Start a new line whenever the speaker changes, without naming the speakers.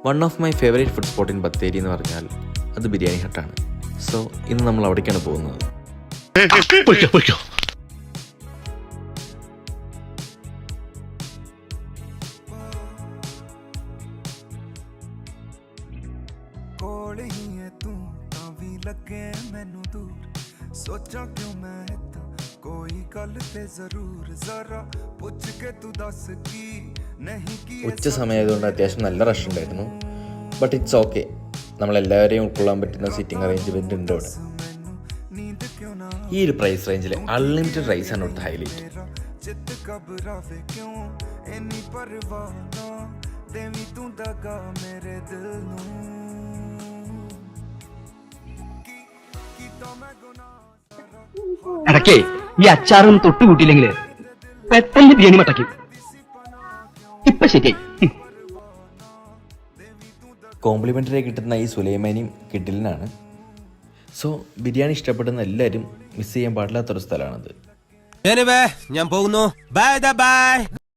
One of my favourite food spot in Bathery എന്ന് പറഞ്ഞാൽ അത് ബിരിയാണി ഹട്ടാണ്. സോ ഇന്ന് നമ്മൾ അവിടേക്കാണ് പോകുന്നത്. ഉച്ച സമയമായതുകൊണ്ട് അത്യാവശ്യം നല്ല റഷ് ഉണ്ടായിരുന്നു. ബട്ട് ഇറ്റ്സ് ഓക്കെ, നമ്മളെല്ലാവരെയും ഉൾക്കൊള്ളാൻ പറ്റുന്ന സിറ്റിംഗ് അറേഞ്ച്മെന്റ് ഉണ്ട് ഇവിടെ. ഈ ഒരു പ്രൈസ് റേഞ്ചിൽ അൺലിമിറ്റഡ് റൈസ് ആണ് ഇവിടുത്തെ ഹൈലൈറ്റ്.
ഇടയ്ക്കേ ഈ അച്ചാറും തൊട്ട് കൂട്ടിയില്ലെങ്കിൽ പെട്ടെന്ന് ബിരിയാണി മട്ടയ്ക്കും. ഇപ്പൊ ശരിയായി.
കോംപ്ലിമെൻ്ററി കിട്ടുന്ന ഈ സുലൈമാനിയും കിഡിലിനാണ്. സോ ബിരിയാണി ഇഷ്ടപ്പെടുന്ന എല്ലാവരും മിസ് ചെയ്യാൻ പാടില്ലാത്തൊരു സ്ഥലമാണത്.
ഞാൻ പോകുന്നു. ബൈ.